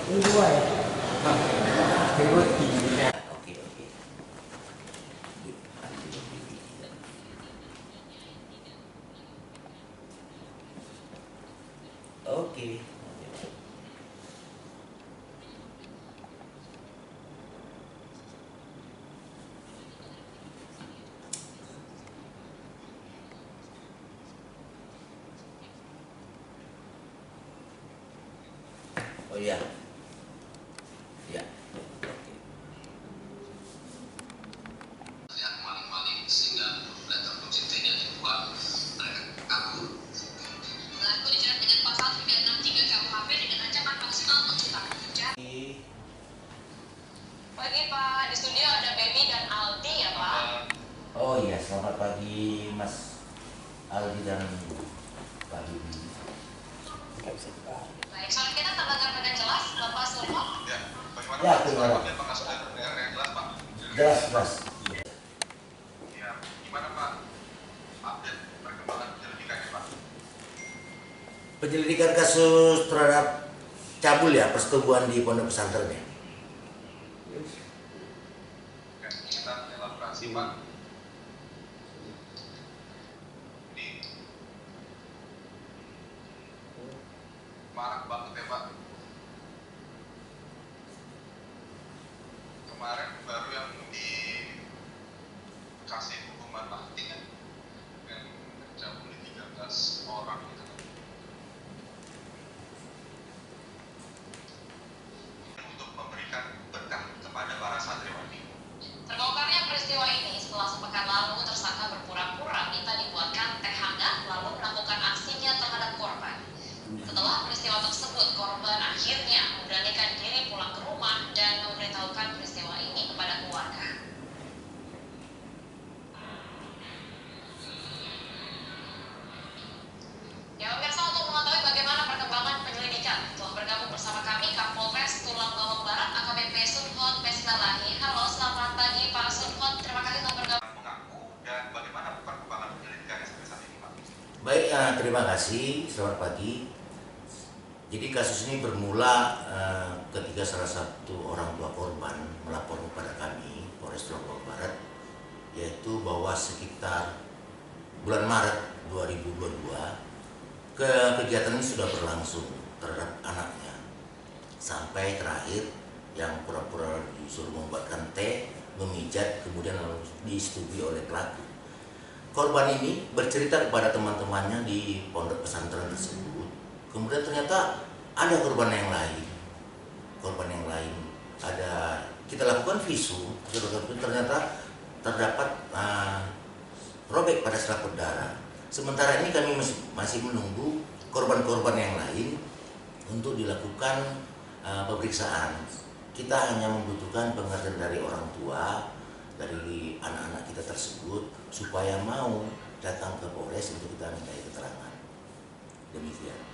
Ini dua ya. Ribut giginya. Oke, oke. Oke. Oh iya. Ya. Oke. Yang maling-maling sehingga data positifnya dibuat mereka kabur. Pelaku dijerat dengan pasal 363 KUHP dengan ancaman maksimal 7 tahun penjara. Pagi Pak, di studio ada Baby dan Aldi ya Pak. Oh iya, selamat pagi Mas Aldi dan Pak Bibi. Nggak bisa dibahas. Baik, soal kita terdengar dengan jelas, Bapak Surmo. Ya, bagaimana Ya, Pak? gimana? Apakah sudah terdengar yang jelas Pak? Jelas, jelas. Ya, gimana Pak? Update perkembangan penyelidikannya Pak? Penyelidikan kasus terhadap cabul ya, persetubuhan di pondok pesantren ya. Ya, kita elaborasi Pak. Ini marak banget ya Pak. Kemarin baru yang dikasih hukuman mati kan, yang mencabuli 13 orang gitu kan. Untuk memberikan berkah kepada para santriwati. Terbongkarnya peristiwa ini setelah sepekan lalu tersangka berpura-pura minta dibuatkan teh hangat lalu melakukan aksinya terhadap korban. Setelah peristiwa tersebut, korban akhirnya memberanikan diri pulang ke rumah dan memberitahukan peristiwa ini kepada keluarga. Ya, pemirsa, untuk mengetahui bagaimana perkembangan penyelidikan, telah bergabung bersama kami Kapolres Tulang Bawang Barat AKBP Sunhot Pesnalahi. Halo, selamat pagi Pak Sunhot. Terima kasih telah bergabung. Mengaku dan bagaimana perkembangan penyelidikannya sampai saat ini Pak? Baik, terima kasih. Selamat pagi. Jadi kasus ini bermula ketika salah satu orang tua korban melapor kepada kami, Polres Tulang Bawang Barat, yaitu bahwa sekitar bulan Maret 2022 kegiatan ini sudah berlangsung terhadap anaknya sampai terakhir yang pura-pura disuruh membuatkan teh, memijat, kemudian lalu disetujui oleh pelaku. Korban ini bercerita kepada teman-temannya di pondok pesantren tersebut. Kemudian ternyata ada korban yang lain. Korban yang lain ada, kita lakukan visu, ternyata terdapat robek pada selaput darah. Sementara ini kami masih menunggu korban-korban yang lain untuk dilakukan pemeriksaan. Kita hanya membutuhkan pengertian dari orang tua, dari anak-anak kita tersebut supaya mau datang ke Polres untuk kita mintai keterangan. Demikian.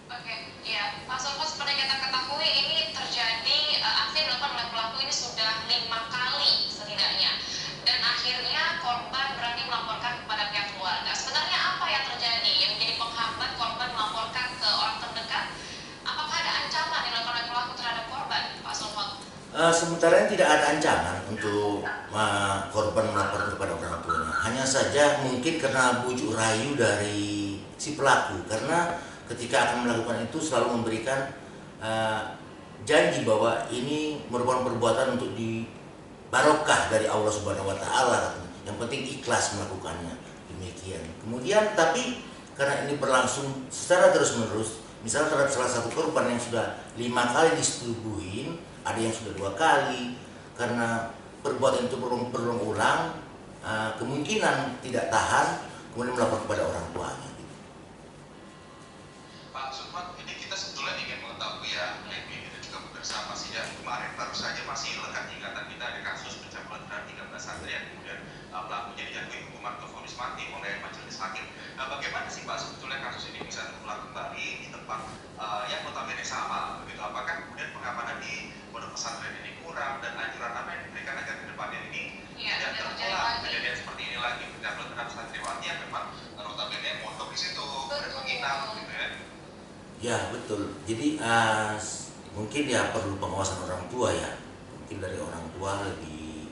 Oke, ya Pak Sunhot, seperti kita ketahui ini terjadi aksi dilakukan oleh pelaku ini sudah 5 kali setidaknya. Dan akhirnya korban berani melaporkan kepada pihak keluarga. Sebenarnya apa yang terjadi yang menjadi penghambat korban melaporkan ke orang terdekat? Apakah ada ancaman yang dilakukan oleh pelaku terhadap korban, Pak Sunhot? Sementara ini tidak ada ancaman untuk korban melapor kepada orang tuanya. Hanya saja mungkin karena bujuk rayu dari si pelaku. Karena ketika akan melakukan itu selalu memberikan janji bahwa ini merupakan perbuatan untuk barokah dari Allah Subhanahu wa taala. Yang penting ikhlas melakukannya. Demikian. Kemudian tapi karena ini berlangsung secara terus-menerus, misalnya terhadap salah satu korban yang sudah 5 kali disetubuhin, ada yang sudah 2 kali, karena perbuatan itu berulang-ulang, kemungkinan tidak tahan, kemudian melapor kepada orang tuanya. Pak Sunhot, ini kita sebetulnya ingin mengetahui ya, kita juga bersama sih ya, kemarin baru saja masih lekat ingatan kita ada kasus pencabulan terhadap 13 santri yang kemudian pelakunya dijatuhi hukuman atau vonis mati oleh majelis hakim. Nah, bagaimana sih Pak sebetulnya kasus ini bisa terulang kembali di tempat yang notabene sama, begitu? Apakah kemudian pengamanan di pondok pesantren ini kurang dan anjuran apa yang diberikan agar ke depannya ini tidak terulang kejadian seperti ini lagi, pencabulan terhadap santriwati yang memang notabene mondok di situ, menginap gitu ya? Ya betul. Jadi mungkin ya perlu pengawasan orang tua ya, mungkin dari orang tua lebih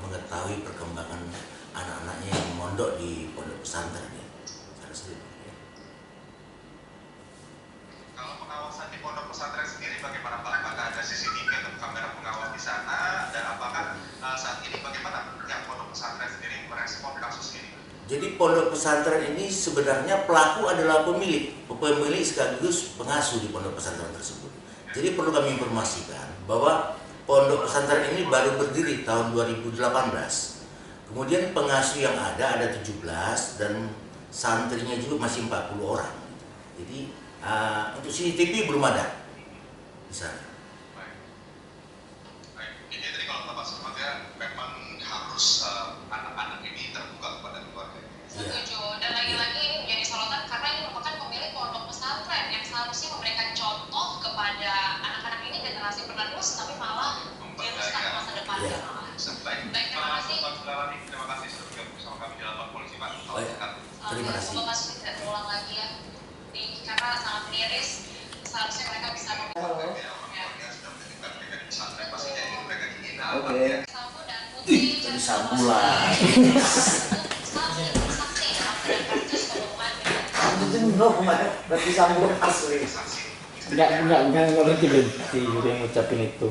mengetahui perkembangan anak-anaknya yang mondok di pondok pesantren ya. Kalau pengawasan di pondok pesantren sendiri bagaimana Pak? Apakah ada CCTV atau kamera pengawas di sana, dan apakah saat ini bagaimana yang pondok pesantren sendiri merespon kasus ini? Jadi pondok pesantren ini sebenarnya pelaku adalah pemilik sekaligus pengasuh di pondok pesantren tersebut. Jadi perlu kami informasikan bahwa pondok pesantren ini baru berdiri tahun 2018. Kemudian pengasuh yang ada 17 dan santrinya juga masih 40 orang. Jadi untuk CCTV belum ada di sana. Baik. Ini tadi kalau Bapak sebutnya memang harus anak-anak ini terbuka kepada keluarga. Setuju. Dan lagi-lagi ini menjadi sorotan karena ini merupakan pemilik pondok pesantren yang seharusnya memberikan contoh kepada anak-anak ini generasi penerus, tapi malah merusak masa depannya Ya. malah. Baik. Baik, terima kasih. Pak Sulawani, terima kasih sudah bergabung bersama kami di lapor polisi Pak. Baik. Terima kasih. Semoga kasus ini tidak terulang lagi ya. Karena sangat miris, seharusnya mereka bisa Oke. Sambo dan Putri Jadi Sambo lah. saksi dalam kasus pembunuhan Itu no kemarin berarti Sambo asli. Enggak berhenti dia yang ngucapin itu.